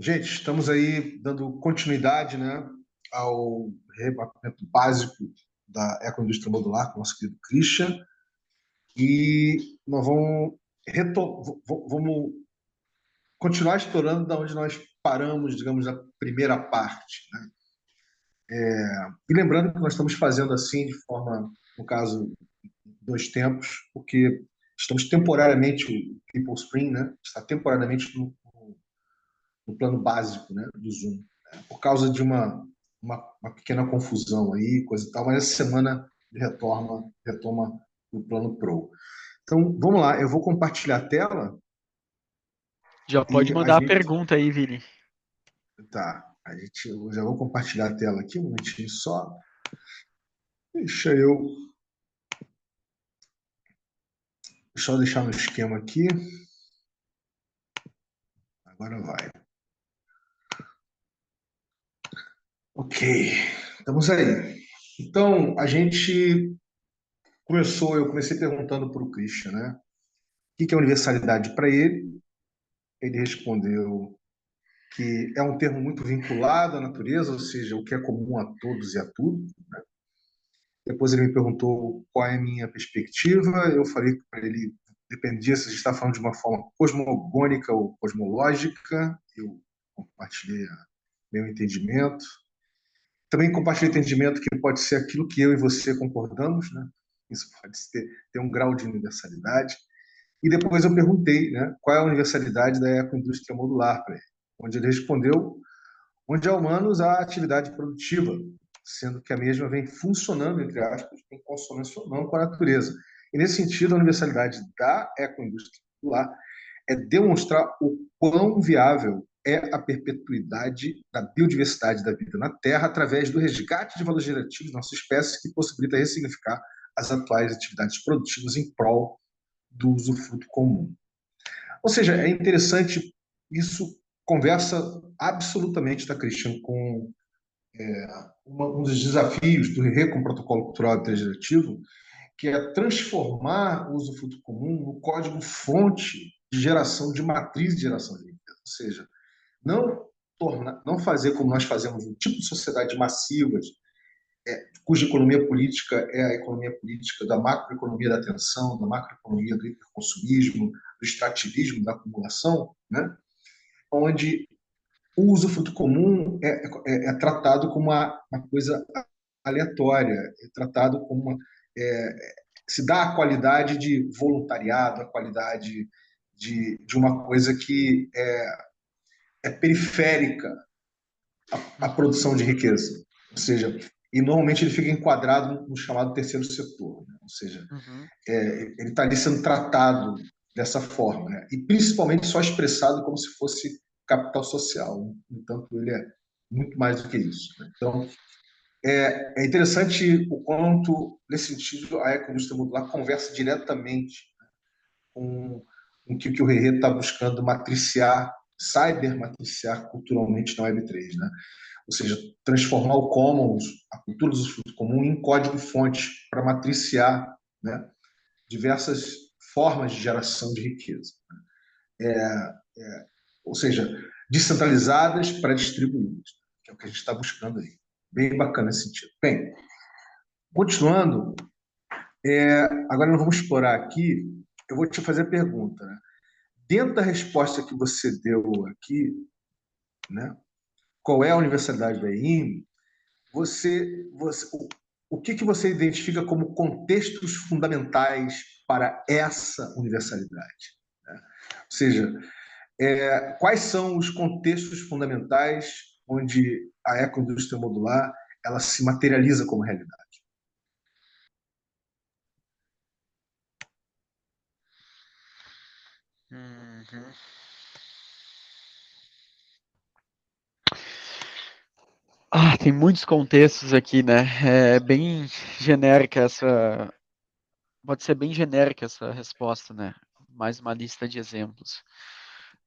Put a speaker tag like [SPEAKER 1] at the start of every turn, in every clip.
[SPEAKER 1] Gente, estamos aí dando continuidade, né, ao remapeamento básico da ecoindústria modular com o nosso querido Christian, e nós vamos continuar explorando da onde nós paramos, digamos, na primeira parte, né? E lembrando que nós estamos fazendo assim de forma, no caso, dois tempos, porque estamos temporariamente, o People Spring, né, está temporariamente no plano básico, né, do Zoom, né, por causa de uma pequena confusão aí, coisa e tal, mas essa semana retoma o plano Pro. Então, vamos lá, eu vou compartilhar a tela
[SPEAKER 2] Já pode
[SPEAKER 1] e a
[SPEAKER 2] mandar a
[SPEAKER 1] gente.
[SPEAKER 2] pergunta aí, Vini.
[SPEAKER 1] Tá, eu já vou compartilhar a tela aqui, um momentinho só. Deixa eu. Deixa eu deixar no esquema aqui. Agora vai. Ok, estamos aí. Então, eu comecei perguntando para o Christian, né? O que é universalidade para ele? Ele respondeu que é um termo muito vinculado à natureza, ou seja, o que é comum a todos e a tudo. Depois ele me perguntou qual é a minha perspectiva. Eu falei para ele, dependia se a gente está falando de uma forma cosmogônica ou cosmológica. Eu compartilhei meu entendimento. Também compartilhei o entendimento que pode ser aquilo que eu e você concordamos, né? Isso pode ter um grau de universalidade. E depois eu perguntei, né, qual é a universalidade da ecoindústria modular para ele, onde ele respondeu onde há humanos há atividade produtiva, sendo que a mesma vem funcionando, entre aspas, em consonância ou não com a natureza. E, nesse sentido, a universalidade da ecoindústria modular é demonstrar o quão viável é a perpetuidade da biodiversidade da vida na Terra através do resgate de valores gerativos da nossa espécie que possibilita ressignificar as atuais atividades produtivas em prol do usufruto comum. Ou seja, é interessante, isso conversa absolutamente, da Christian, com um dos desafios do RE com o Protocolo Cultural Integrativo, que é transformar o usufruto comum no código-fonte de geração, de matriz de geração de riqueza. Ou seja, não fazer como nós fazemos um tipo de sociedade massivas, cuja economia política é a economia política da macroeconomia da atenção, da macroeconomia do hiperconsumismo, do extrativismo, da acumulação, né? Onde o usufruto comum é tratado como uma coisa aleatória, é tratado como é, se dá a qualidade de voluntariado, a qualidade de uma coisa que é periférica à produção de riqueza. Ou seja, e normalmente ele fica enquadrado no chamado terceiro setor, né? Ou seja,
[SPEAKER 2] Uhum.
[SPEAKER 1] ele está ali sendo tratado dessa forma, né? E principalmente só expressado como se fosse capital social. No entanto, ele é muito mais do que isso, né? Então, é interessante o quanto, nesse sentido, a ecoindústria modular conversa diretamente com o que o Rerê está buscando matriciar, cybermatriciar culturalmente na Web3, né? Ou seja, transformar o Commons, a cultura do usufruto comum, em código-fonte para matriciar, né, diversas formas de geração de riqueza. Ou seja, descentralizadas para distribuídas, que é o que a gente está buscando aí. Bem bacana esse sentido. Bem, continuando, agora nós vamos explorar aqui, eu vou te fazer a pergunta, né? Dentro da resposta que você deu aqui, né, qual é a universalidade da EIM, o que você identifica como contextos fundamentais para essa universalidade? Né? Ou seja, quais são os contextos fundamentais onde a ecoindústria modular ela se materializa como realidade?
[SPEAKER 2] Uhum. Tem muitos contextos aqui, né? É bem genérica essa. Pode ser bem genérica essa resposta, né? Mais uma lista de exemplos.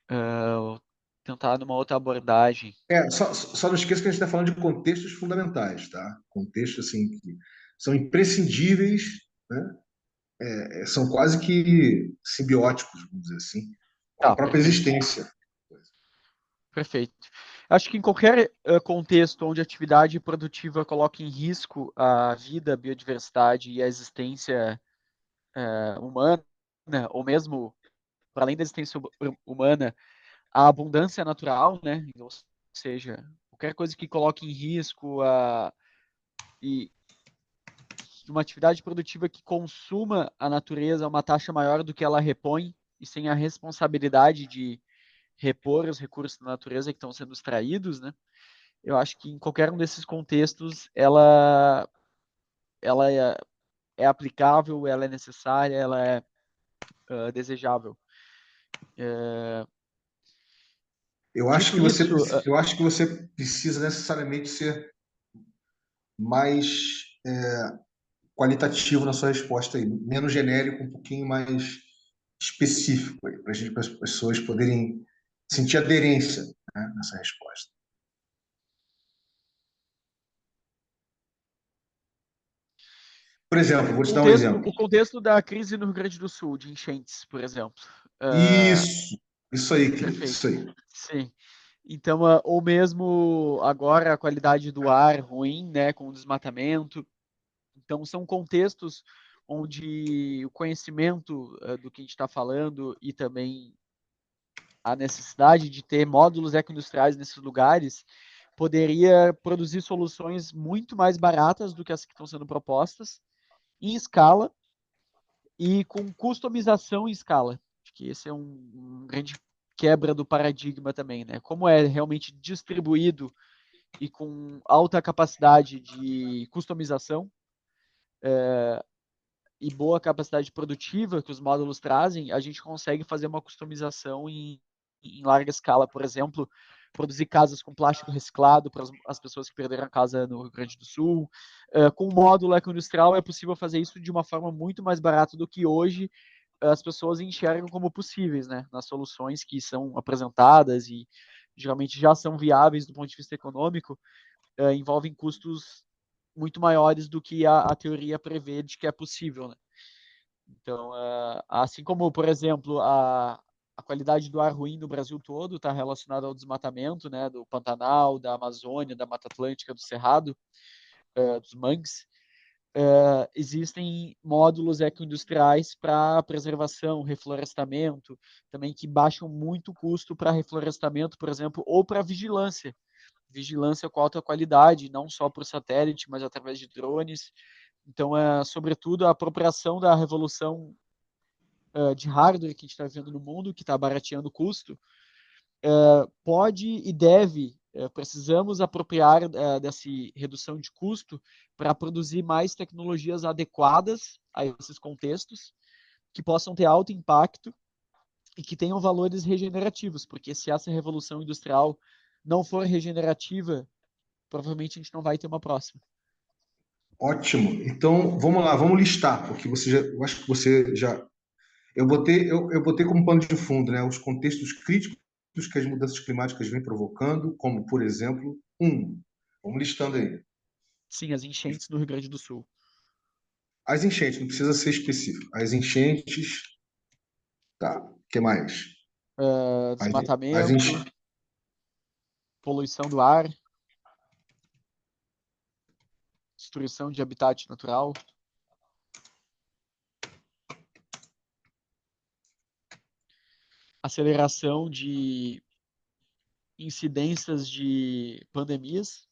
[SPEAKER 2] Vou tentar numa outra abordagem.
[SPEAKER 1] Só não esqueça que a gente está falando de contextos fundamentais, tá? Contextos assim que são imprescindíveis, né? São quase que simbióticos, vamos dizer assim, com a
[SPEAKER 2] Tá,
[SPEAKER 1] própria
[SPEAKER 2] perfeito.
[SPEAKER 1] existência.
[SPEAKER 2] Perfeito. Acho que em qualquer contexto onde a atividade produtiva coloca em risco a vida, a biodiversidade e a existência humana, ou mesmo para além da existência humana, a abundância natural, né? Ou seja, qualquer coisa que coloque em risco e uma atividade produtiva que consuma a natureza a uma taxa maior do que ela repõe e sem a responsabilidade de repor os recursos da natureza que estão sendo extraídos, né? Eu acho que em qualquer um desses contextos ela é aplicável, ela é necessária, ela é desejável.
[SPEAKER 1] Eu acho
[SPEAKER 2] Dito
[SPEAKER 1] que você,
[SPEAKER 2] isso,
[SPEAKER 1] eu acho que você precisa necessariamente ser mais qualitativo na sua resposta aí, menos genérico, um pouquinho mais específico para as pessoas poderem sentir aderência, né, nessa resposta. Por exemplo, vou te dar um exemplo.
[SPEAKER 2] o contexto da crise no Rio Grande do Sul, de enchentes, por exemplo. Uh,
[SPEAKER 1] Isso aí, querido, isso
[SPEAKER 2] Perfeito.
[SPEAKER 1] aí.
[SPEAKER 2] Sim. Então, ou mesmo agora a qualidade do ar ruim, né, com o desmatamento. Então, são contextos onde o conhecimento do que a gente está falando e também a necessidade de ter módulos ecoindustriais nesses lugares poderia produzir soluções muito mais baratas do que as que estão sendo propostas, em escala e com customização em escala. Acho que esse é um grande quebra do paradigma também, né? Como é realmente distribuído e com alta capacidade de customização e boa capacidade produtiva que os módulos trazem, a gente consegue fazer uma customização em larga escala. Por exemplo, produzir casas com plástico reciclado para as pessoas que perderam a casa no Rio Grande do Sul. Com o módulo ecoindustrial é possível fazer isso de uma forma muito mais barata do que hoje as pessoas enxergam como possíveis, né? Nas soluções que são apresentadas e geralmente já são viáveis do ponto de vista econômico, envolvem custos muito maiores do que a teoria prevê de que é possível, né? Então, assim como, por exemplo, a qualidade do ar ruim no Brasil todo está relacionada ao desmatamento, né, do Pantanal, da Amazônia, da Mata Atlântica, do Cerrado, dos mangues, existem módulos ecoindustriais para preservação, reflorestamento, também que baixam muito o custo para reflorestamento, por exemplo, ou para vigilância. Vigilância com alta qualidade, não só por satélite, mas através de drones. Então, sobretudo, a apropriação da revolução de hardware que a gente está vivendo no mundo, que está barateando o custo, pode e deve, precisamos apropriar dessa redução de custo para produzir mais tecnologias adequadas a esses contextos, que possam ter alto impacto e que tenham valores regenerativos, porque se essa revolução industrial não for regenerativa, provavelmente a gente não vai ter uma próxima.
[SPEAKER 1] Ótimo. Então, vamos lá, vamos listar, porque eu acho que você já. Eu botei como pano de fundo, né, os contextos críticos que as mudanças climáticas vêm provocando, como, por exemplo, vamos listando aí.
[SPEAKER 2] Sim, as enchentes no Rio Grande do Sul.
[SPEAKER 1] As enchentes, não precisa ser específico. As enchentes, tá. O que mais? As, as
[SPEAKER 2] Desmatamento,
[SPEAKER 1] enchentes.
[SPEAKER 2] poluição do ar, destruição de habitat natural, aceleração de incidências de pandemias,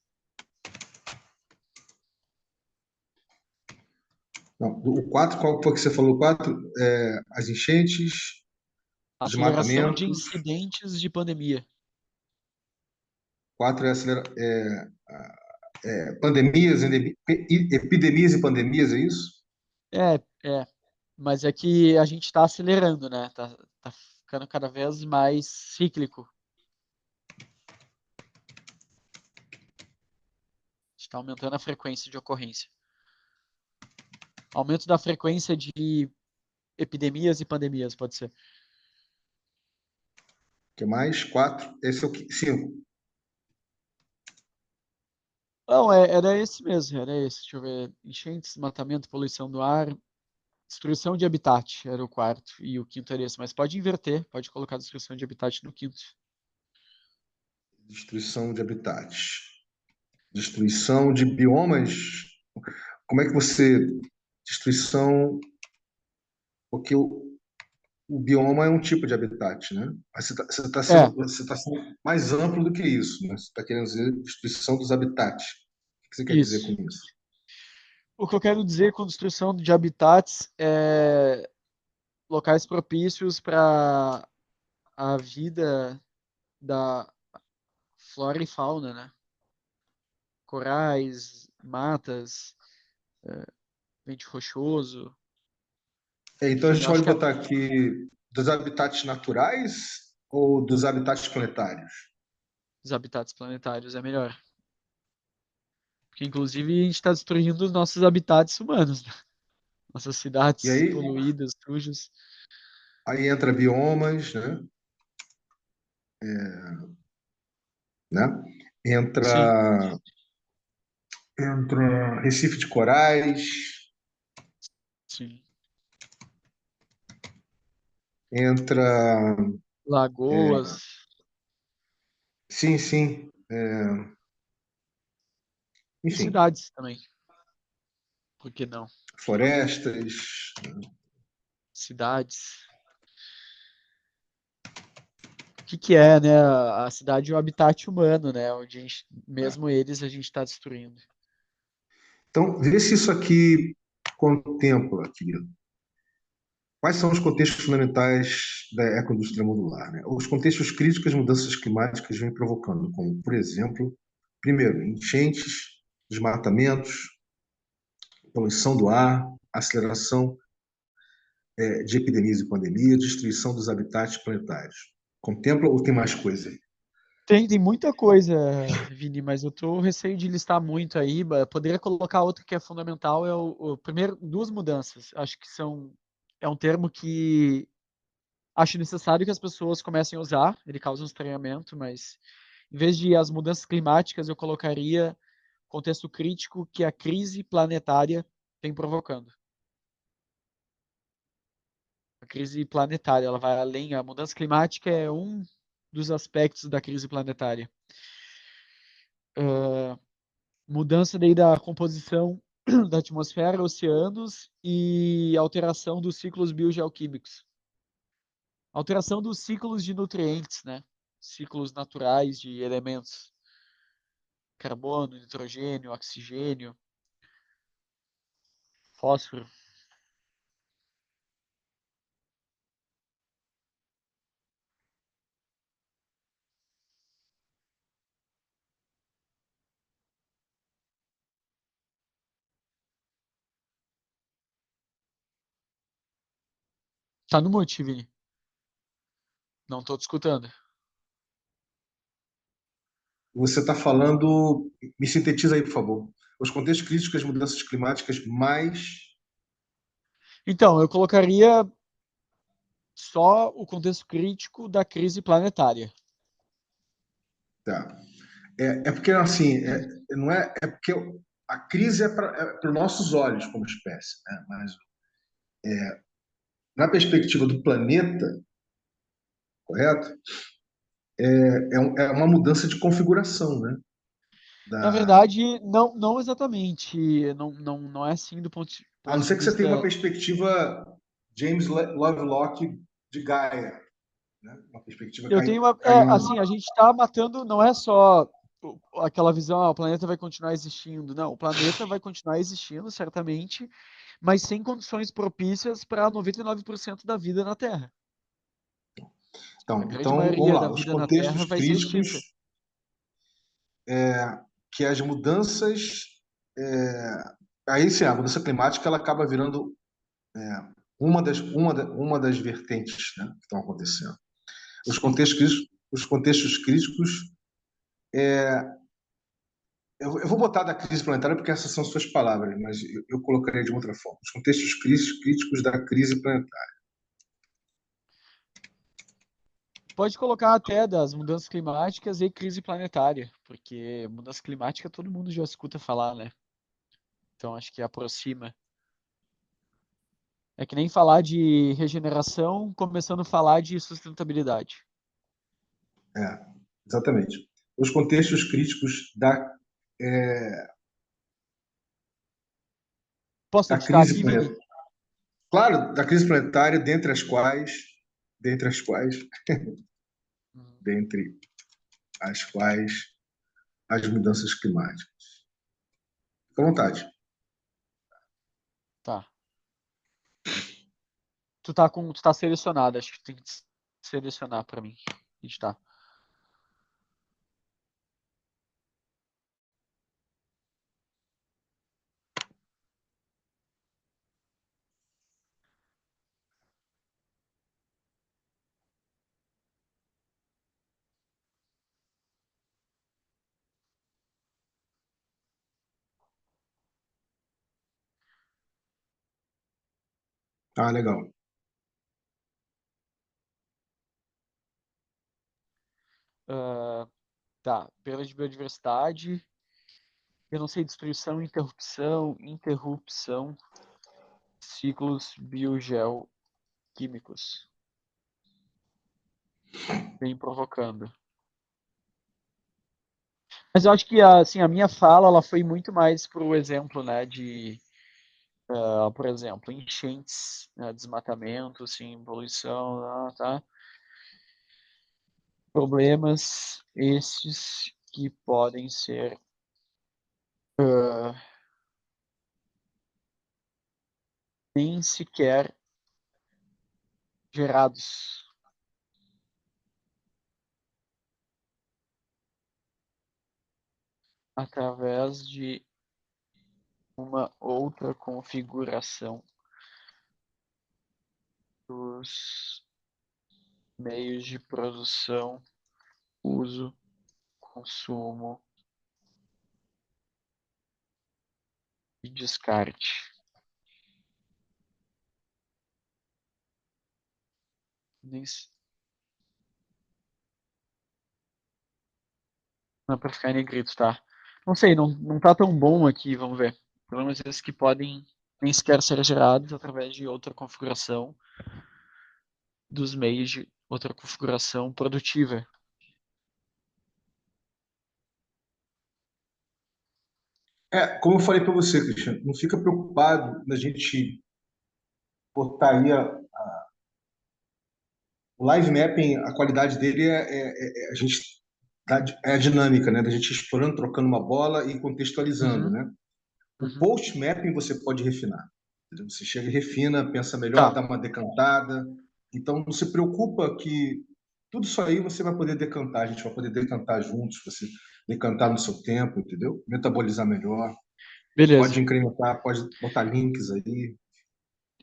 [SPEAKER 1] Não, o 4, qual foi que você falou? 4, as enchentes,
[SPEAKER 2] aceleração de
[SPEAKER 1] desmatamentos.
[SPEAKER 2] incidentes de pandemia.
[SPEAKER 1] 4 pandemias, epidemias e pandemias, é isso?
[SPEAKER 2] É, é, mas é que a gente está acelerando, né? Tá ficando cada vez mais cíclico. Está aumentando a frequência de ocorrência. Aumento da frequência de epidemias e pandemias, pode ser.
[SPEAKER 1] O que mais? 4. Esse é o 5.
[SPEAKER 2] Não, era esse mesmo, era esse. Deixa eu ver. Enchentes, desmatamento, poluição do ar, destruição de habitat era o quarto. E o quinto era esse. Mas pode inverter, pode colocar destruição de habitat no quinto.
[SPEAKER 1] Destruição de habitats. Destruição de biomas. Como é que você. Destruição. Porque o bioma é um tipo de habitat, né? Mas
[SPEAKER 2] É,
[SPEAKER 1] você tá sendo mais amplo do que isso, né? Você está querendo dizer destruição dos habitats. O que você quer dizer com
[SPEAKER 2] isso.
[SPEAKER 1] isso?
[SPEAKER 2] O que eu quero dizer com destruição de habitats é locais propícios para a vida da flora e fauna, né? Corais, matas, vento rochoso.
[SPEAKER 1] Então a
[SPEAKER 2] Enfim,
[SPEAKER 1] gente
[SPEAKER 2] eu
[SPEAKER 1] pode
[SPEAKER 2] acho que
[SPEAKER 1] botar aqui dos habitats naturais ou dos habitats planetários?
[SPEAKER 2] os habitats planetários é melhor. Porque, inclusive, a gente está destruindo os nossos habitats humanos, né? Nossas
[SPEAKER 1] E
[SPEAKER 2] cidades
[SPEAKER 1] aí,
[SPEAKER 2] poluídas, sujas.
[SPEAKER 1] aí entra biomas, né?
[SPEAKER 2] Sim,
[SPEAKER 1] Entra, entra Recife de corais,
[SPEAKER 2] sim.
[SPEAKER 1] entra,
[SPEAKER 2] Lagoas
[SPEAKER 1] sim, sim,
[SPEAKER 2] e
[SPEAKER 1] enfim,
[SPEAKER 2] cidades também. Por que não?
[SPEAKER 1] florestas.
[SPEAKER 2] Cidades. O que que é, né? A cidade é o habitat humano, né? Onde
[SPEAKER 1] Né?
[SPEAKER 2] mesmo eles a gente está destruindo.
[SPEAKER 1] Então, vê se isso aqui contempla, querido. Quais são os contextos fundamentais da ecoindústria modular? Né? Os contextos críticos que as mudanças climáticas vêm provocando, como, por exemplo, primeiro, enchentes, desmatamentos, poluição do ar, aceleração de epidemias e pandemias, destruição dos habitats planetários. Contempla ou tem mais coisa aí?
[SPEAKER 2] Tem muita coisa, Vini, mas eu tô receio de listar muito aí. Poderia colocar outro que é fundamental, é o primeiro, duas mudanças. Acho que é um termo que acho necessário que as pessoas comecem a usar. Ele causa um estranhamento, mas em vez de as mudanças climáticas, eu colocaria contexto crítico que a crise planetária tem provocando. A crise planetária, ela vai além. A mudança climática é um dos aspectos da crise planetária. Mudança daí da composição da atmosfera, oceanos e alteração dos ciclos biogeoquímicos. Alteração dos ciclos de nutrientes, né? Ciclos naturais de elementos. Carbono, nitrogênio, oxigênio, fósforo. Tá no mute, Vini. Não tô te escutando.
[SPEAKER 1] Você está falando, me sintetiza aí, por favor. Os contextos críticos das mudanças climáticas mais.
[SPEAKER 2] Então, eu colocaria só o contexto crítico da crise planetária.
[SPEAKER 1] Tá. É porque, assim, não é porque a crise para os nossos olhos como espécie, né? Mas na perspectiva do planeta, correto? É uma mudança de configuração, né?
[SPEAKER 2] Na
[SPEAKER 1] Da,
[SPEAKER 2] verdade, não exatamente. Não é assim do
[SPEAKER 1] a não
[SPEAKER 2] ponto de
[SPEAKER 1] ser que você tenha uma
[SPEAKER 2] vista.
[SPEAKER 1] perspectiva James Lovelock de Gaia, né? Uma perspectiva
[SPEAKER 2] Eu tenho uma. Assim, a gente está matando, não é só aquela visão, o planeta vai continuar existindo. Não, o planeta vai continuar existindo, certamente, mas sem condições propícias para 99% da vida na Terra. A grande
[SPEAKER 1] Então, vamos
[SPEAKER 2] maioria da
[SPEAKER 1] lá. Os
[SPEAKER 2] vida na Terra
[SPEAKER 1] contextos
[SPEAKER 2] vai ser
[SPEAKER 1] críticos
[SPEAKER 2] extinta.
[SPEAKER 1] que as mudanças, é, aí sim, a mudança climática ela acaba virando uma das vertentes, né, que estão acontecendo.
[SPEAKER 2] Sim.
[SPEAKER 1] Os contextos críticos, eu vou botar da crise planetária porque essas são suas palavras, mas eu colocaria de outra forma. Os contextos críticos da crise planetária.
[SPEAKER 2] Pode colocar até das mudanças climáticas e crise planetária, porque mudança climática todo mundo já escuta falar, né? Então acho que aproxima. É que nem falar de regeneração, começando a falar de sustentabilidade.
[SPEAKER 1] É, exatamente. os contextos críticos
[SPEAKER 2] Posso
[SPEAKER 1] da
[SPEAKER 2] editar
[SPEAKER 1] crise
[SPEAKER 2] aqui, Vini?
[SPEAKER 1] planetária. Claro, da crise planetária, dentre as quais,
[SPEAKER 2] Uhum.
[SPEAKER 1] dentre as quais, as mudanças climáticas. Fica à vontade.
[SPEAKER 2] Tá. Tu tá selecionado, acho que tem que selecionar pra mim. Editar.
[SPEAKER 1] Ah, legal.
[SPEAKER 2] Ah, tá. Perda de biodiversidade. Eu não sei, destruição, interrupção, ciclos biogeoquímicos. Vem provocando. Mas eu acho que assim, a minha fala ela foi muito mais pro exemplo, né, de, por exemplo, enchentes, né, desmatamento, assim, poluição, tá? Problemas esses que podem ser nem sequer gerados através de uma outra configuração dos meios de produção, uso, consumo e descarte. Nem não é para ficar em negrito, tá? Não sei, não tá tão bom aqui, vamos ver. Problemas esses que podem nem sequer ser gerados através de outra configuração dos meios de outra configuração produtiva.
[SPEAKER 1] Como eu falei para você, Cristiano, não fica preocupado na gente botar aí o live mapping, a qualidade dele a gente é a dinâmica, né? Da gente explorando, trocando uma bola e contextualizando,
[SPEAKER 2] Uhum,
[SPEAKER 1] né? O
[SPEAKER 2] uhum.
[SPEAKER 1] post mapping você pode refinar. Entendeu? Você chega e refina, pensa melhor,
[SPEAKER 2] Tá,
[SPEAKER 1] dá uma decantada. Então não se preocupa que tudo isso aí você vai poder decantar, a gente vai poder decantar juntos, você decantar no seu tempo, entendeu? Metabolizar melhor. Pode
[SPEAKER 2] beleza.
[SPEAKER 1] incrementar, pode botar links aí.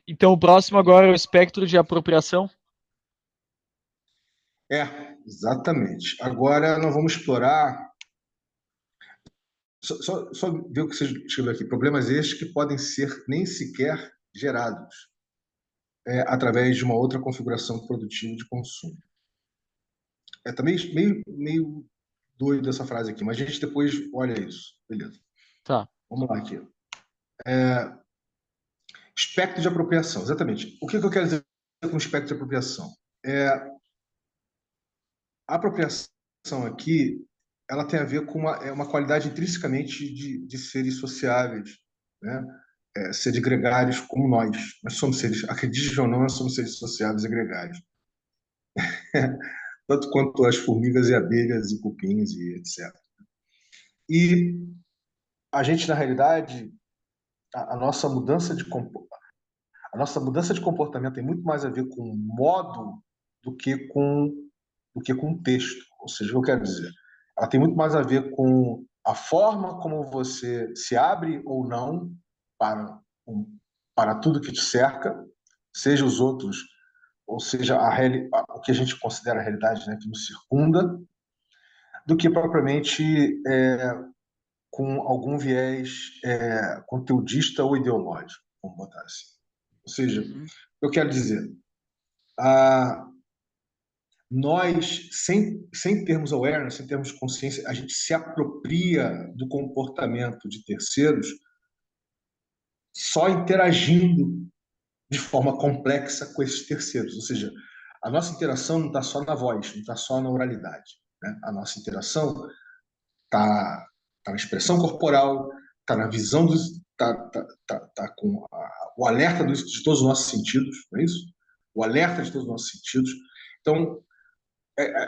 [SPEAKER 2] Então o próximo agora é o espectro de apropriação.
[SPEAKER 1] Exatamente. Agora nós vamos explorar. Só ver o que você escreveu aqui. Problemas estes que podem ser nem sequer gerados através de uma outra configuração produtiva de consumo. Tá meio doido essa frase aqui, mas a gente depois olha isso. Beleza.
[SPEAKER 2] Tá.
[SPEAKER 1] Vamos lá aqui. Espectro de apropriação, exatamente. O que eu quero dizer com espectro de apropriação? A apropriação aqui ela tem a ver com uma qualidade intrinsecamente de seres sociáveis, né? Seres gregários como nós. Nós somos seres, acredite ou não, nós somos seres sociáveis e gregários. Tanto quanto as formigas e abelhas e cupins e etc. E a gente, na realidade, a nossa mudança de a nossa mudança de comportamento tem muito mais a ver com o modo do que com o texto. Ou seja, o que eu quero dizer? Ela tem muito mais a ver com a forma como você se abre ou não para, para tudo que te cerca, seja os outros, ou seja, o que a gente considera a realidade, né, que nos circunda, do que propriamente com algum viés conteudista ou ideológico, vamos botar assim. Ou seja,
[SPEAKER 2] Uhum.
[SPEAKER 1] eu quero dizer, a, nós, sem termos awareness, sem termos consciência, a gente se apropria do comportamento de terceiros só interagindo de forma complexa com esses terceiros. Ou seja, a nossa interação não está só na voz, não está só na oralidade. né? A nossa interação está na expressão corporal, está na visão, tá com o alerta de todos os nossos sentidos, não é isso? O alerta de todos os nossos sentidos. Então,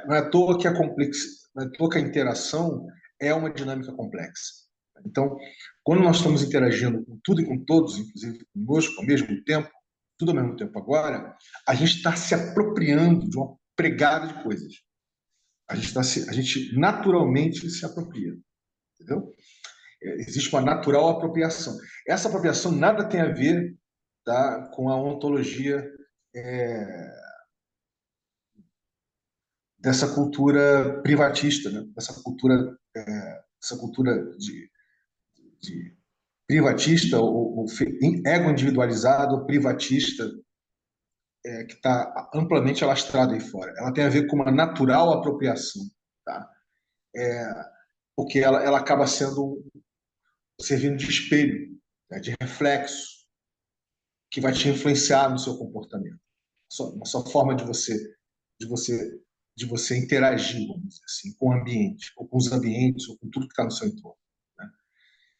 [SPEAKER 1] não é à toa que não é à toa que a interação é uma dinâmica complexa. Então, quando nós estamos interagindo com tudo e com todos, inclusive conosco, ao mesmo tempo, tudo ao mesmo tempo agora, a gente está se apropriando de uma pregada de coisas. A gente naturalmente se apropria, entendeu? Existe uma natural apropriação. Essa apropriação nada tem a ver, tá, com a ontologia dessa cultura privatista, né? Essa cultura de privatista, ou ego individualizado, ou privatista, que está amplamente alastrada aí fora. Ela tem a ver com uma natural apropriação, tá? Porque ela acaba servindo de espelho, né? De reflexo, que vai te influenciar no seu comportamento, na sua forma de você, de você interagir, vamos dizer assim, com o ambiente, ou com os ambientes, ou com tudo que está no seu entorno, né?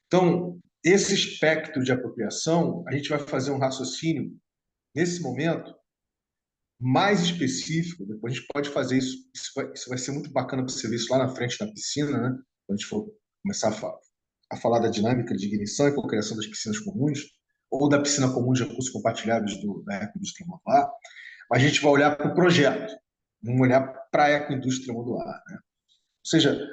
[SPEAKER 1] Então, esse espectro de apropriação, a gente vai fazer um raciocínio nesse momento mais específico. Depois a gente pode fazer isso. Isso vai ser muito bacana para você ver isso lá na frente na piscina, né? Quando a gente for começar a falar da dinâmica de ignição e cocriação das piscinas comuns, ou da piscina comum de recursos compartilhados da Ecoindústria Modular. Mas a gente vai olhar para o projeto, vamos olhar para a Ecoindústria Modular, né? Ou seja,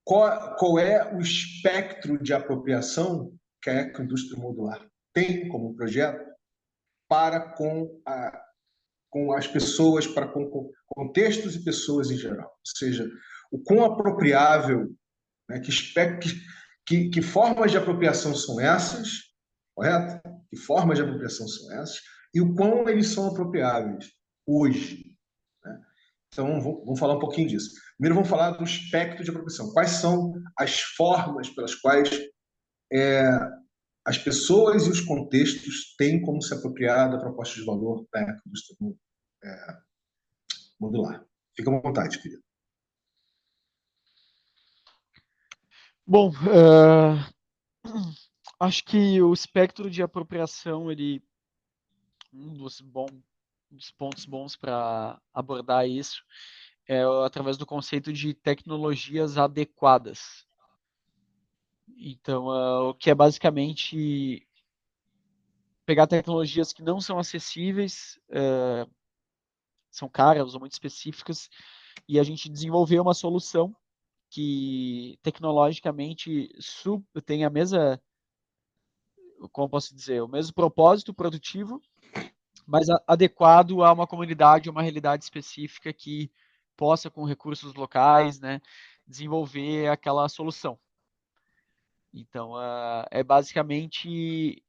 [SPEAKER 1] qual é o espectro de apropriação que a Ecoindústria Modular tem como projeto para com as pessoas, para com contextos e pessoas em geral. Ou seja, o quão apropriável, né, que formas de apropriação são essas, correto? Que formas de apropriação são essas e o quão eles são apropriáveis hoje, né? Então, vamos falar um pouquinho disso. Primeiro, vamos falar do espectro de apropriação. Quais são as formas pelas quais as pessoas e os contextos têm como se apropriar da proposta de valor da indústria modular? Fica à vontade, querido.
[SPEAKER 2] Bom, acho que o espectro de apropriação, um dos pontos bons para abordar isso é através do conceito de tecnologias adequadas. Então, o que é basicamente pegar tecnologias que não são acessíveis, são caras ou muito específicas, e a gente desenvolver uma solução que tecnologicamente tem a mesma, como posso dizer, o mesmo propósito produtivo, mas adequado a uma comunidade, uma realidade específica que possa, com recursos locais, né, desenvolver aquela solução. Então, é basicamente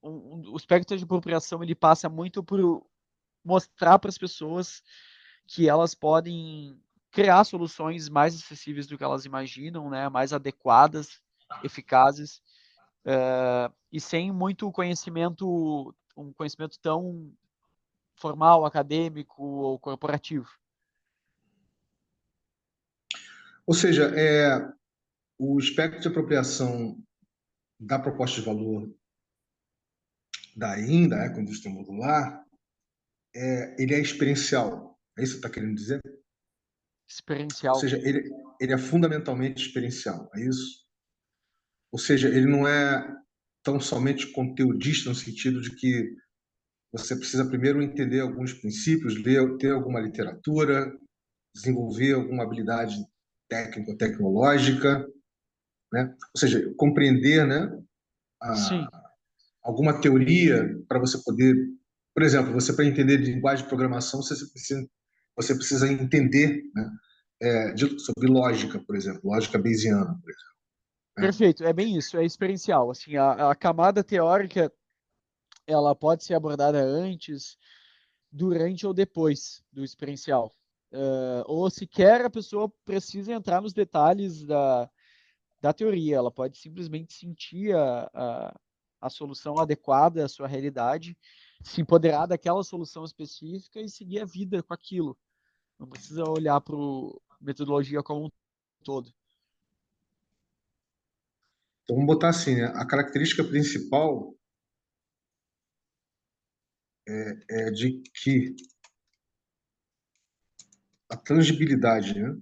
[SPEAKER 2] o espectro de apropriação, ele passa muito por mostrar para as pessoas que elas podem criar soluções mais acessíveis do que elas imaginam, né, mais adequadas, eficazes, e sem muito conhecimento, um conhecimento tão formal, acadêmico ou corporativo.
[SPEAKER 1] Ou seja, o espectro de apropriação da proposta de valor da ecoindústria modular, ele é experiencial. É isso que você está querendo dizer? Ou
[SPEAKER 2] Experiencial.
[SPEAKER 1] seja, ele é fundamentalmente experiencial. É isso? Ou seja, ele não é tão somente conteudista no sentido de que você precisa primeiro entender alguns princípios, ter alguma literatura, desenvolver alguma habilidade técnico-tecnológica, né? Ou seja, compreender, né,
[SPEAKER 2] Sim.
[SPEAKER 1] alguma teoria para você poder, por exemplo, você para entender de linguagem de programação, você precisa entender, né, sobre lógica, por exemplo, lógica bayesiana, por exemplo, né?
[SPEAKER 2] Perfeito, é bem isso, é experiencial. Assim, a camada teórica, ela pode ser abordada antes, durante ou depois do experiencial. Ou sequer a pessoa precisa entrar nos detalhes da teoria, ela pode simplesmente sentir a solução adequada à sua realidade, se empoderar daquela solução específica e seguir a vida com aquilo. Não precisa olhar metodologia como um todo.
[SPEAKER 1] Então, vamos botar assim, né? A característica principal é de que a tangibilidade, né?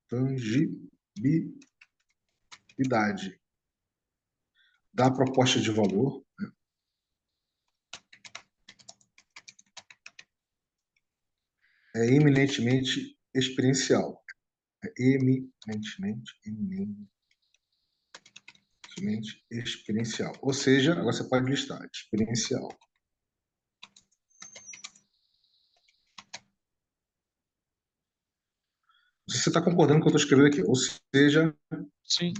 [SPEAKER 1] Tangibilidade da proposta de valor é eminentemente experiencial. É eminentemente experiencial. Ou seja, agora você pode listar experiencial. Não sei se você está concordando com o que eu estou escrevendo aqui. Ou seja,
[SPEAKER 2] Sim.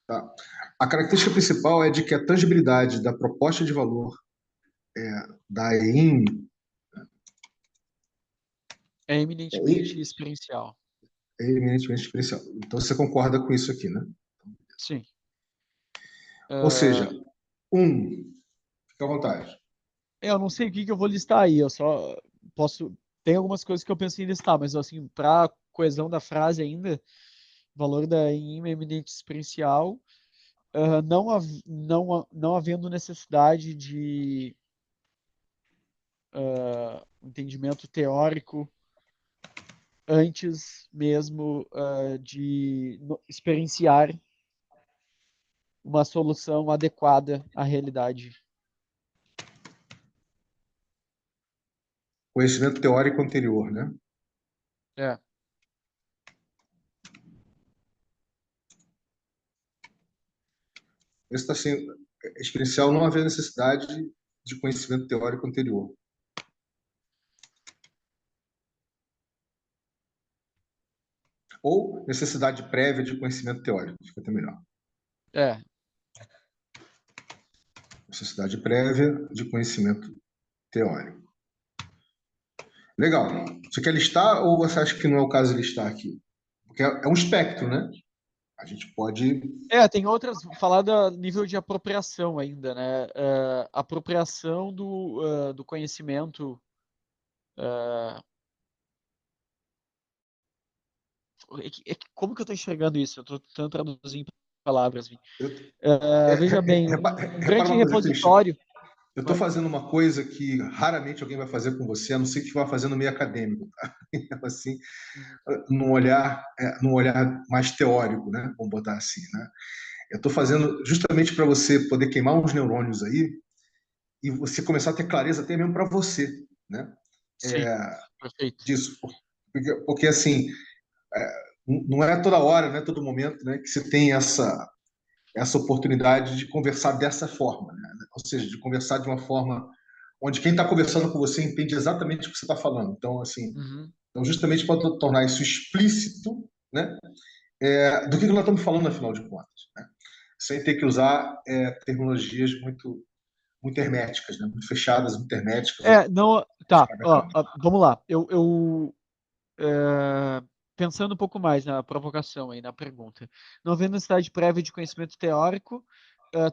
[SPEAKER 1] tá. A característica principal é de que a tangibilidade da proposta de valor da EIM
[SPEAKER 2] É
[SPEAKER 1] é,
[SPEAKER 2] eminentemente experiencial.
[SPEAKER 1] é eminentemente experiencial. Então você concorda com isso aqui, né?
[SPEAKER 2] Sim.
[SPEAKER 1] Ou
[SPEAKER 2] Uh,
[SPEAKER 1] seja, fica à vontade.
[SPEAKER 2] eu não sei o que eu vou listar aí, eu só posso. Tem algumas coisas que eu pensei em listar, mas assim, para coesão da frase ainda, valor da em eminente experiencial, não havendo necessidade de entendimento teórico antes mesmo de experienciar uma solução adequada à realidade.
[SPEAKER 1] Conhecimento teórico anterior, né?
[SPEAKER 2] É,
[SPEAKER 1] Esse está sendo experiencial, não haver necessidade de conhecimento teórico anterior. Ou necessidade prévia de conhecimento teórico, fica até melhor.
[SPEAKER 2] é.
[SPEAKER 1] Necessidade prévia de conhecimento teórico. Legal. Você quer listar ou você acha que não é o caso de listar aqui? Porque é um espectro, né? A gente pode.
[SPEAKER 2] Tem outras, falar do nível de apropriação ainda, né? Apropriação do conhecimento. Como que eu estou enxergando isso? Eu estou tentando traduzir em palavras, Vini.
[SPEAKER 1] Eu, é,
[SPEAKER 2] Veja bem, um
[SPEAKER 1] repara
[SPEAKER 2] grande
[SPEAKER 1] uma coisa, Christian.
[SPEAKER 2] repositório.
[SPEAKER 1] Eu estou fazendo uma coisa que raramente alguém vai fazer com você, a não ser que vá fazer no meio acadêmico, tá? Assim, num olhar mais teórico, né? Vamos botar assim, né? Eu estou fazendo justamente para você poder queimar uns neurônios aí e você começar a ter clareza até mesmo para você, né?
[SPEAKER 2] Sim, perfeito.
[SPEAKER 1] Disso, porque assim, não é toda hora, não é todo momento, né, que você tem essa oportunidade de conversar dessa forma, né? Ou seja, de conversar de uma forma onde quem está conversando com você entende exatamente o que você está falando. Então, assim,
[SPEAKER 2] Uhum.
[SPEAKER 1] então justamente para tornar isso explícito, né, do que nós estamos falando, afinal de contas, né? Sem ter que usar terminologias muito herméticas, né? Muito fechadas, muito herméticas.
[SPEAKER 2] Não, tá, vamos lá. Pensando um pouco mais na provocação aí, na pergunta. Não havendo necessidade prévia de conhecimento teórico,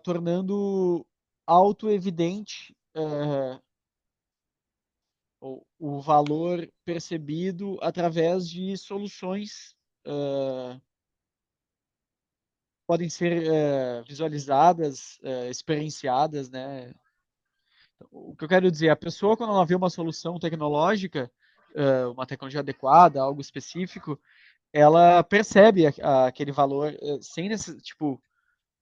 [SPEAKER 2] tornando auto-evidente o valor percebido através de soluções podem ser visualizadas, experienciadas, né? O que eu quero dizer, a pessoa quando ela vê uma solução tecnológica, uma tecnologia adequada, algo específico, ela percebe aquele valor sem tipo,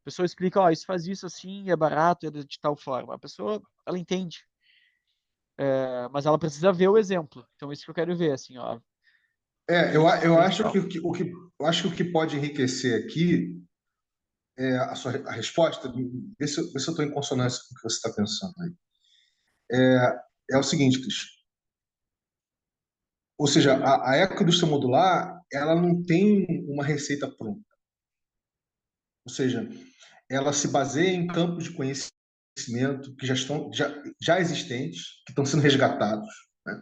[SPEAKER 2] a pessoa explica, ó, isso faz isso assim, é barato, é de tal forma. A pessoa, ela entende, mas ela precisa ver o exemplo. Então, isso que eu quero ver, assim, ó,
[SPEAKER 1] Eu acho
[SPEAKER 2] diferencial.
[SPEAKER 1] eu acho que o que pode enriquecer aqui a resposta, vê se eu estou em consonância com o que você está pensando aí. É o seguinte, Cris. Ou seja, a ecoindústria modular, ela não tem uma receita pronta. Ou seja, ela se baseia em campos de conhecimento que já existentes, que estão sendo resgatados, né?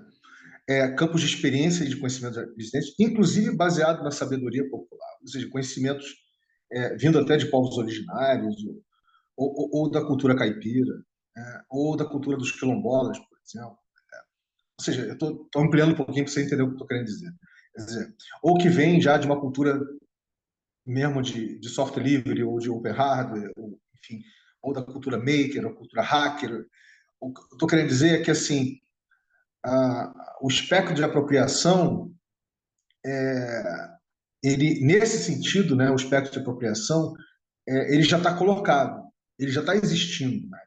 [SPEAKER 1] Campos de experiência e de conhecimento já existentes, inclusive baseado na sabedoria popular, ou seja, conhecimentos vindo até de povos originários, ou da cultura caipira, ou da cultura dos quilombolas, por exemplo. Ou ou seja, eu estou ampliando um pouquinho para você entender o que eu estou querendo dizer. Quer dizer, ou que vem já de uma cultura mesmo de software livre, ou de open hardware, ou, enfim, ou da cultura maker, ou cultura hacker. O que eu estou querendo dizer é que, assim, o espectro de apropriação, ele, nesse sentido, né, o espectro de apropriação, ele já está colocado, ele já está existindo, né?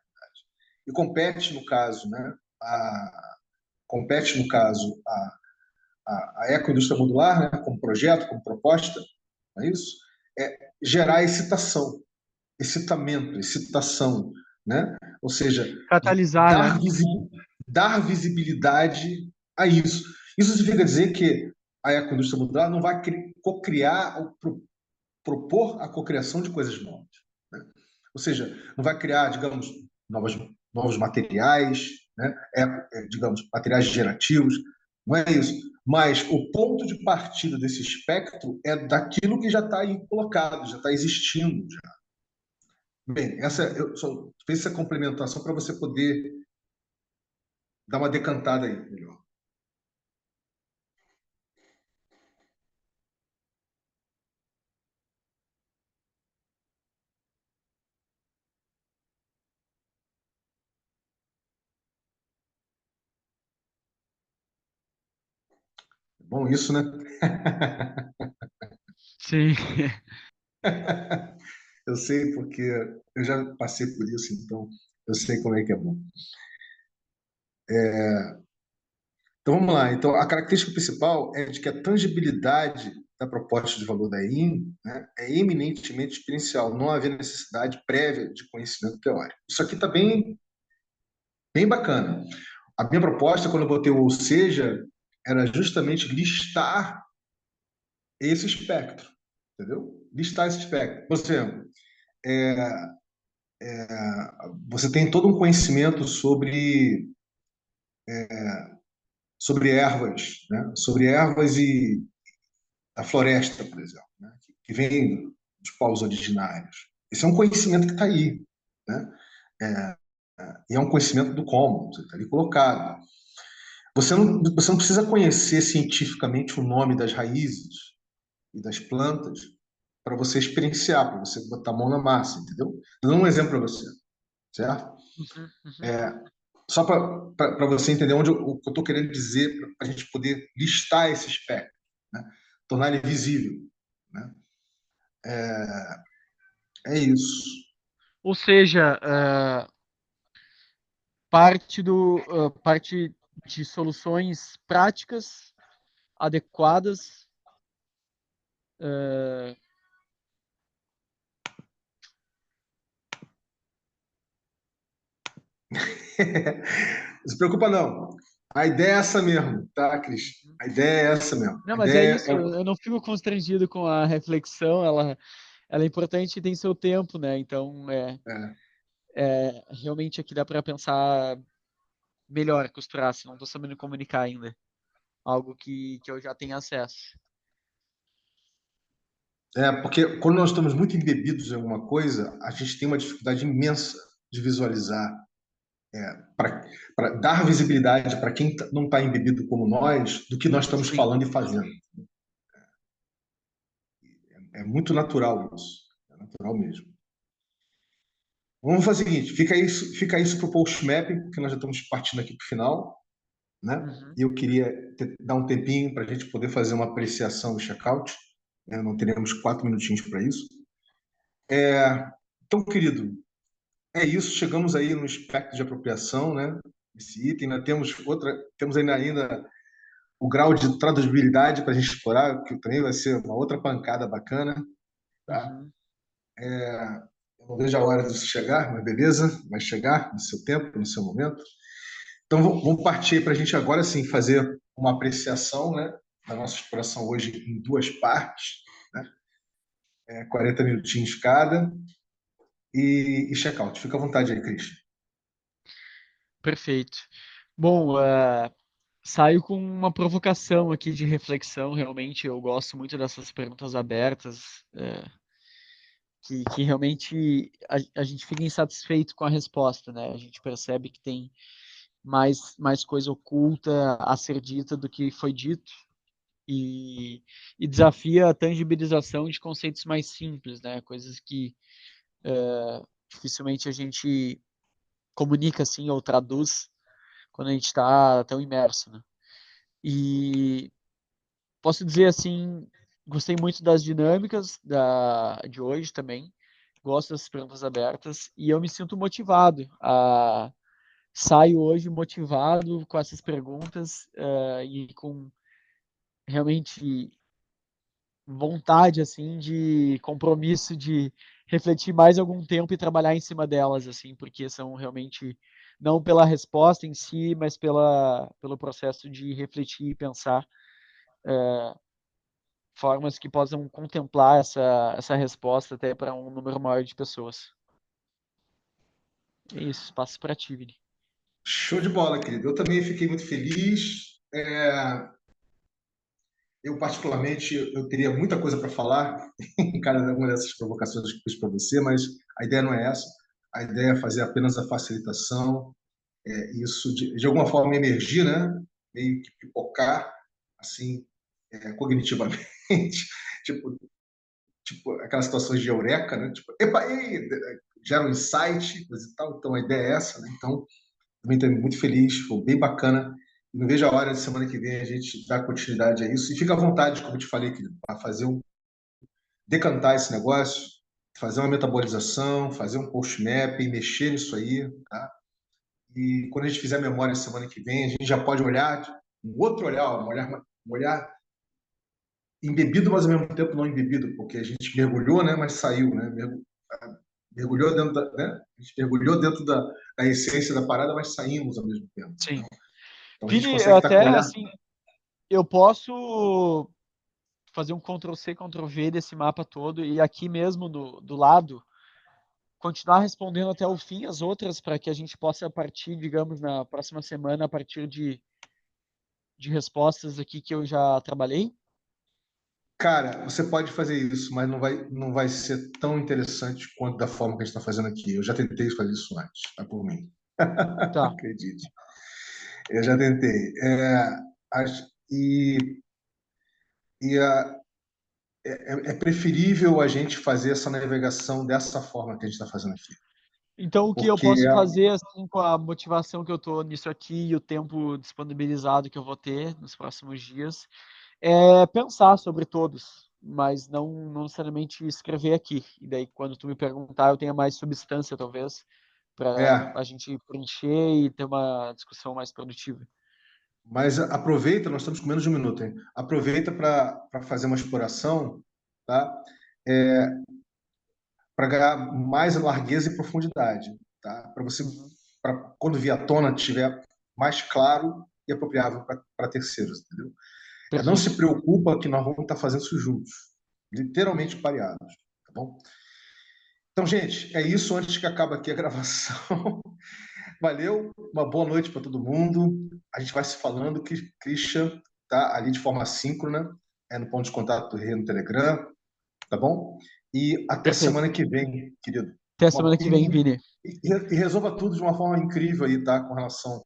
[SPEAKER 1] E compete, no caso, né, compete, no caso, a ecoindústria modular, né, como projeto, como proposta, não é isso? Gerar excitação, excitamento, excitação, né? Ou seja,
[SPEAKER 2] Catalisar, né?
[SPEAKER 1] dar visibilidade a isso. Isso significa dizer que a ecoindústria modular não vai co-criar ou propor a cocriação de coisas novas, né? Ou seja, não vai criar, digamos, novos materiais, né? Digamos, materiais gerativos, não é isso. Mas o ponto de partida desse espectro é daquilo que já está aí colocado, já está existindo. Já. Bem, eu só fiz essa complementação para você poder dar uma decantada aí melhor. Bom, isso, né?
[SPEAKER 2] Sim.
[SPEAKER 1] Eu sei porque eu já passei por isso, então eu sei como é que é bom. Então vamos lá. Então a característica principal é de que a tangibilidade da proposta de valor da IN, né, é eminentemente experiencial, não havia necessidade prévia de conhecimento teórico. Isso aqui está bem bacana. A minha proposta, quando eu botei o ou seja, era justamente listar esse espectro, entendeu? Listar esse espectro. Por exemplo, é, você tem todo um conhecimento sobre ervas, né? Sobre ervas e a floresta, por exemplo, né? Que vem dos povos originários. Esse é um conhecimento que está aí, né? É, e é um conhecimento do Commons, está ali colocado. Você não precisa conhecer cientificamente o nome das raízes e das plantas para você experienciar, para você botar a mão na massa, entendeu? Dando um exemplo para você, certo?
[SPEAKER 2] Uhum, uhum.
[SPEAKER 1] Só para você entender o que eu estou querendo dizer, para a gente poder listar esse espectro, né? Tornar ele visível, né? É isso.
[SPEAKER 2] Ou seja, parte de soluções práticas, adequadas. uh,
[SPEAKER 1] Não se preocupa, não. A ideia é essa mesmo, tá, Cris? A ideia é essa mesmo.
[SPEAKER 2] Não,
[SPEAKER 1] A
[SPEAKER 2] mas é
[SPEAKER 1] ideia
[SPEAKER 2] isso, eu não fico constrangido com a reflexão, ela é importante e tem seu tempo, né? Então,
[SPEAKER 1] é,
[SPEAKER 2] realmente aqui dá para pensar melhor, costurar, se não estou sabendo comunicar ainda. Algo que eu já tenho acesso.
[SPEAKER 1] porque quando nós estamos muito embebidos em alguma coisa, a gente tem uma dificuldade imensa de visualizar, para dar visibilidade para quem não está embebido como nós, do que nós estamos
[SPEAKER 2] Sim,
[SPEAKER 1] falando e fazendo. É muito natural isso. É natural mesmo. Vamos fazer o seguinte: fica isso para o post mapping, porque nós já estamos partindo aqui para o final, né?
[SPEAKER 2] uhum,
[SPEAKER 1] E eu queria dar um tempinho para a gente poder fazer uma apreciação do checkout, né? Não teremos 4 minutinhos para isso. Então, querido, é isso. Chegamos aí no espectro de apropriação, né? Esse item, né? Temos ainda o grau de traduzibilidade para a gente explorar, que também vai ser uma outra pancada bacana, tá?
[SPEAKER 2] uhum.
[SPEAKER 1] Eu não vejo a hora disso chegar, mas beleza, vai chegar no seu tempo, no seu momento. Então, vamos partir para a gente agora sim fazer uma apreciação, né, da nossa exploração hoje em duas partes, né, 40 minutinhos cada, e check-out. Fica à vontade aí, Cris.
[SPEAKER 2] Perfeito. Bom, saio com uma provocação aqui de reflexão. Realmente, eu gosto muito dessas perguntas abertas, que realmente a gente fica insatisfeito com a resposta, né? A gente percebe que tem mais coisa oculta a ser dita do que foi dito, e, e desafia a tangibilização de conceitos mais simples, né? Coisas que dificilmente a gente comunica assim ou traduz quando a gente está tão imerso, né? E posso dizer assim, gostei muito das dinâmicas de hoje também, gosto das perguntas abertas e eu me sinto motivado saio hoje motivado com essas perguntas e com realmente vontade assim de compromisso de refletir mais algum tempo e trabalhar em cima delas assim, porque são realmente não pela resposta em si, mas pelo processo de refletir e pensar formas que possam contemplar essa resposta até para um número maior de pessoas. É isso, passo para ti, Vini.
[SPEAKER 1] Show de bola, querido. Eu também fiquei muito feliz. Eu, particularmente, eu teria muita coisa para falar em cada uma dessas provocações que eu fiz para você, mas a ideia não é essa. A ideia é fazer apenas a facilitação, isso de alguma forma emergir, né? Meio que pipocar, assim, cognitivamente, tipo, tipo aquelas situações de eureka, né? Tipo, epa, ei, gera um insight, coisa e tal. Então a ideia é essa, né? Então também estou muito feliz, foi bem bacana. Não vejo a hora de semana que vem a gente dar continuidade a isso. E fica à vontade, como eu te falei, querido, para fazer decantar esse negócio, fazer uma metabolização, fazer um post-mapping, mexer nisso aí, tá? E quando a gente fizer a memória semana que vem, a gente já pode olhar um outro olhar, um olhar embebido, mas ao mesmo tempo não embebido, porque a gente mergulhou, né, mas saiu, né? Mergulhou dentro da, né? A gente mergulhou dentro da essência da parada, mas saímos ao mesmo tempo.
[SPEAKER 2] Sim.
[SPEAKER 1] Então a gente
[SPEAKER 2] Vini,
[SPEAKER 1] consegue estar com o
[SPEAKER 2] até
[SPEAKER 1] olhar.
[SPEAKER 2] assim, eu posso fazer um Ctrl+C, Ctrl+V desse mapa todo e aqui mesmo do lado continuar respondendo até o fim as outras para que a gente possa partir, digamos, na próxima semana a partir de respostas aqui que eu já trabalhei.
[SPEAKER 1] Cara, você pode fazer isso, mas não vai ser tão interessante quanto da forma que a gente está fazendo aqui. Eu já tentei fazer isso antes, tá por mim.
[SPEAKER 2] Tá.
[SPEAKER 1] Acredite. Eu já tentei. E, é preferível a gente fazer essa navegação dessa forma que a gente está fazendo aqui.
[SPEAKER 2] Então, o que eu
[SPEAKER 1] Porque,
[SPEAKER 2] posso fazer, assim, com a motivação que eu tô nisso aqui e o tempo disponibilizado que eu vou ter nos próximos dias, é pensar sobre todos, mas não necessariamente escrever aqui. E daí, quando tu me perguntar, eu tenha mais substância, talvez, para
[SPEAKER 1] é,
[SPEAKER 2] a gente preencher e ter uma discussão mais produtiva.
[SPEAKER 1] mas aproveita, nós estamos com menos de um minuto, hein? Aproveita para fazer uma exploração, tá? Para ganhar mais largueza e profundidade, tá? Para você,
[SPEAKER 2] Uhum.
[SPEAKER 1] para quando vier à tona, tiver mais claro e apropriável para terceiros, entendeu? Não se
[SPEAKER 2] Perfeito.
[SPEAKER 1] preocupa que nós vamos estar fazendo isso juntos, literalmente pareados, tá bom? Então, gente, é isso antes que acabe aqui a gravação. Valeu, uma boa noite para todo mundo. A gente vai se falando, que Christian tá ali de forma assíncrona, no ponto de contato do Rei no Telegram, tá bom? E até
[SPEAKER 2] Perfeito.
[SPEAKER 1] semana que vem, querido.
[SPEAKER 2] Até a semana que vem, Vini.
[SPEAKER 1] E resolva tudo de uma forma incrível aí, tá? Com relação